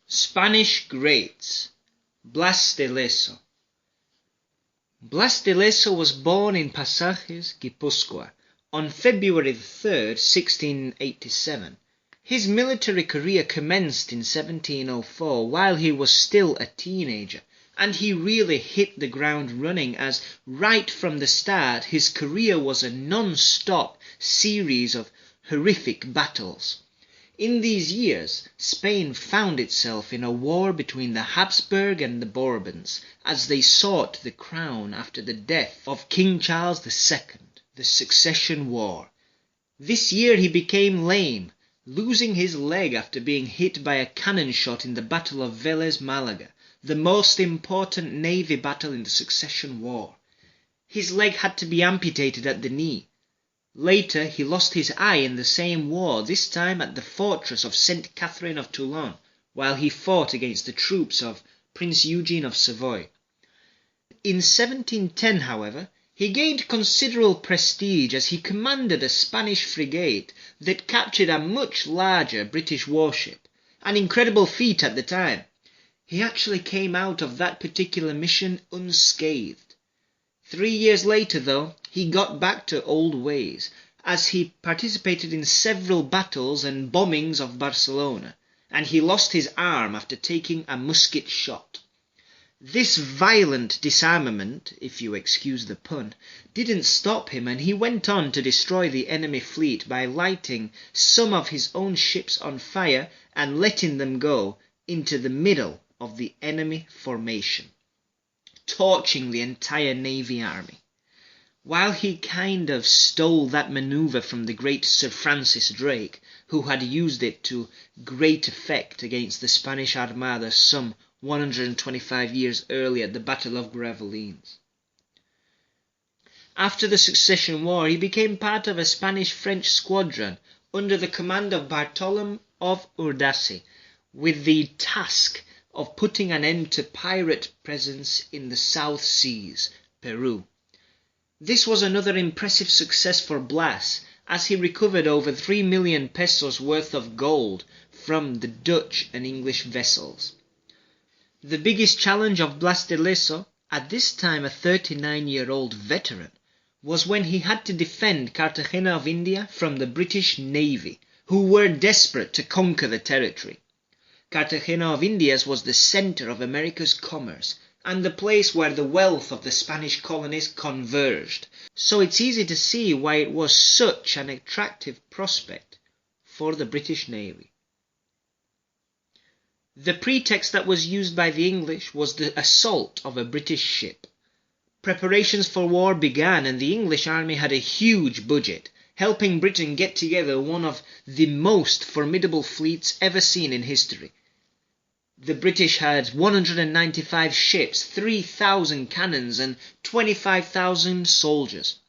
Spanish Greats. Blas de Lezo. Blas de Lezo was born in Pasajes, Guipúzcoa, on February 3, 1687. His military career commenced in 1704 while he was still a teenager, and he really hit the ground running as right from the start his career was a non-stop series of horrific battles. In these years, Spain found itself in a war between the Habsburg and the Bourbons, as they sought the crown after the death of King Charles II, the Succession War. This year he became lame, losing his leg after being hit by a cannon shot in the Battle of Vélez Málaga, the most important navy battle in the Succession War. His leg had to be amputated at the knee. Later he lost his eye in the same war, this time at the fortress of St. Catherine of Toulon, while he fought against the troops of Prince Eugene of Savoy. In 1710, however, he gained considerable prestige as he commanded a Spanish frigate that captured a much larger British warship, an incredible feat at the time. He actually came out of that particular mission unscathed. 3 years later, though, he got back to old ways, as he participated in several battles and bombings of Barcelona, and he lost his arm after taking a musket shot. This violent disarmament, if you excuse the pun, didn't stop him, and he went on to destroy the enemy fleet by lighting some of his own ships on fire and letting them go into the middle of the enemy formation, torching the entire Navy army. While he kind of stole that maneuver from the great Sir Francis Drake, who had used it to great effect against the Spanish Armada some 125 years earlier at the Battle of Gravelines. After the Succession War, he became part of a Spanish-French squadron under the command of Bartolome of Urdaci, with the task of putting an end to pirate presence in the South Seas, Peru. This was another impressive success for Blas, as he recovered over 3 million pesos worth of gold from the Dutch and English vessels. The biggest challenge of Blas de Lezo, at this time a 39-year-old veteran, was when he had to defend Cartagena of India from the British Navy, who were desperate to conquer the territory. Cartagena of Indias was the center of America's commerce, and the place where the wealth of the Spanish colonies converged, so it's easy to see why it was such an attractive prospect for the British Navy. The pretext that was used by the English was the assault of a British ship. Preparations for war began, and the English army had a huge budget, helping Britain get together one of the most formidable fleets ever seen in history. The British had 195 ships, 3,000 cannons, and 25,000 soldiers.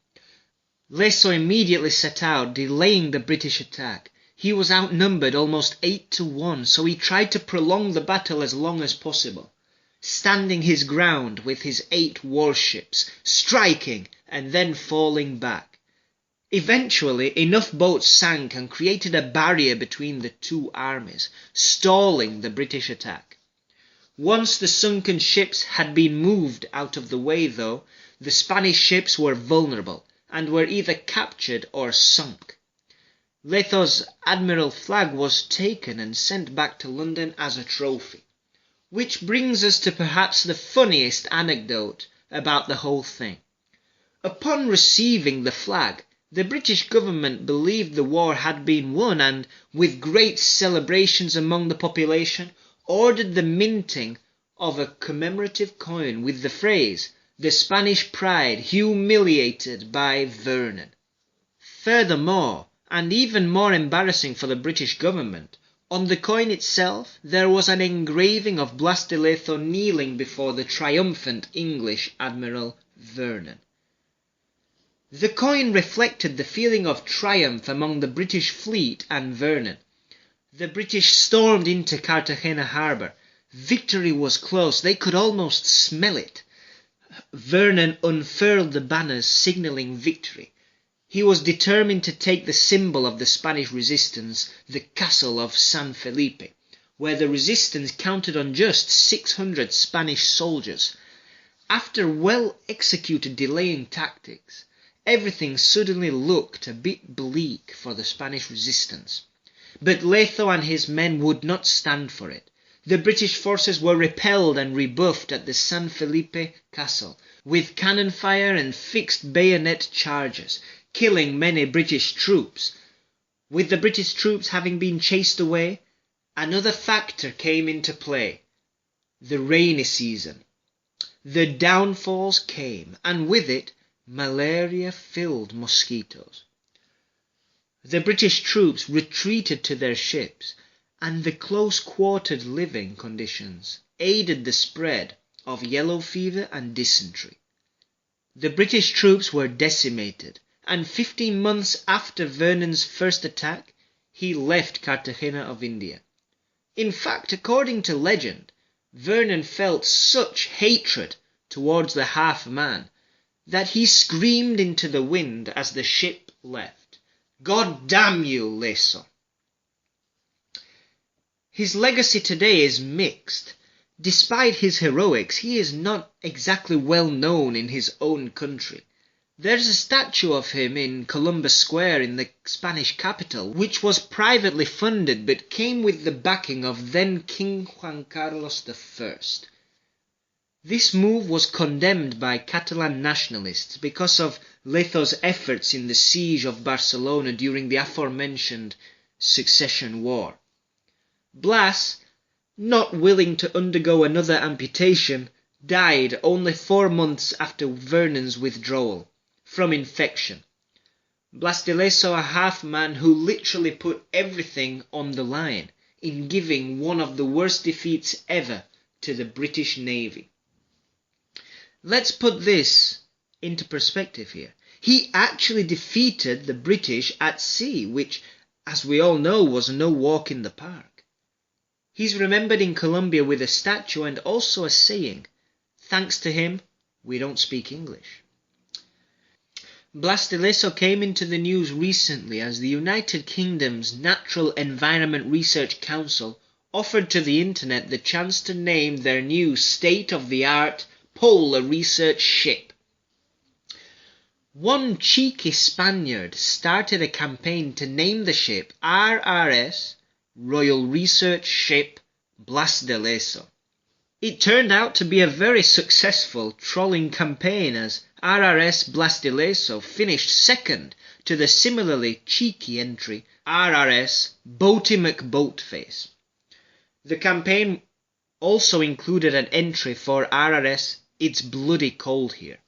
Lezo immediately set out, delaying the British attack. He was outnumbered almost 8-1, so he tried to prolong the battle as long as possible, standing his ground with his 8 warships, striking and then falling back. Eventually, enough boats sank and created a barrier between the two armies, stalling the British attack. Once the sunken ships had been moved out of the way, though, the Spanish ships were vulnerable and were either captured or sunk. Lezo's admiral flag was taken and sent back to London as a trophy. Which brings us to perhaps the funniest anecdote about the whole thing. Upon receiving the flag, the British government believed the war had been won and, with great celebrations among the population, ordered the minting of a commemorative coin with the phrase, "The Spanish pride humiliated by Vernon." Furthermore, and even more embarrassing for the British government, on the coin itself there was an engraving of Blas de Lezo kneeling before the triumphant English Admiral Vernon. The coin reflected the feeling of triumph among the British fleet and Vernon. The British stormed into Cartagena harbour. Victory was close, they could almost smell it. Vernon unfurled the banners signalling victory. He was determined to take the symbol of the Spanish resistance, the castle of San Felipe, where the resistance counted on just 600 Spanish soldiers. After well-executed delaying tactics, everything suddenly looked a bit bleak for the Spanish resistance. But Lezo and his men would not stand for it. The British forces were repelled and rebuffed at the San Felipe castle, with cannon fire and fixed bayonet charges, killing many British troops. With the British troops having been chased away, another factor came into play: the rainy season. The downfalls came, and with it, malaria-filled mosquitoes. The British troops retreated to their ships, and the close-quartered living conditions aided the spread of yellow fever and dysentery. The British troops were decimated, and 15 months after Vernon's first attack, he left Cartagena of India. In fact, according to legend, Vernon felt such hatred towards the half-man that he screamed into the wind as the ship left, "God damn you, Lezo!" His legacy today is mixed. Despite his heroics, he is not exactly well known in his own country. There's a statue of him in Columbus Square in the Spanish capital, which was privately funded but came with the backing of then King Juan Carlos I. This move was condemned by Catalan nationalists because of Lezo's efforts in the siege of Barcelona during the aforementioned Succession War. Blas, not willing to undergo another amputation, died only 4 months after Vernon's withdrawal, from infection. Blas de Lezo, a half-man who literally put everything on the line in giving one of the worst defeats ever to the British Navy. Let's put this into perspective here. He actually defeated the British at sea, which, as we all know, was no walk in the park. He's remembered in Colombia with a statue and also a saying, "Thanks to him, we don't speak English." Blas de Lezo came into the news recently as the United Kingdom's Natural Environment Research Council offered to the internet the chance to name their new state-of-the-art polar research ship. One cheeky Spaniard started a campaign to name the ship RRS, Royal Research Ship Blas de Lezo. It turned out to be a very successful trolling campaign, as RRS Blas de Lezo finished second to the similarly cheeky entry RRS Boaty McBoatface. The campaign also included an entry for RRS It's Bloody Cold Here.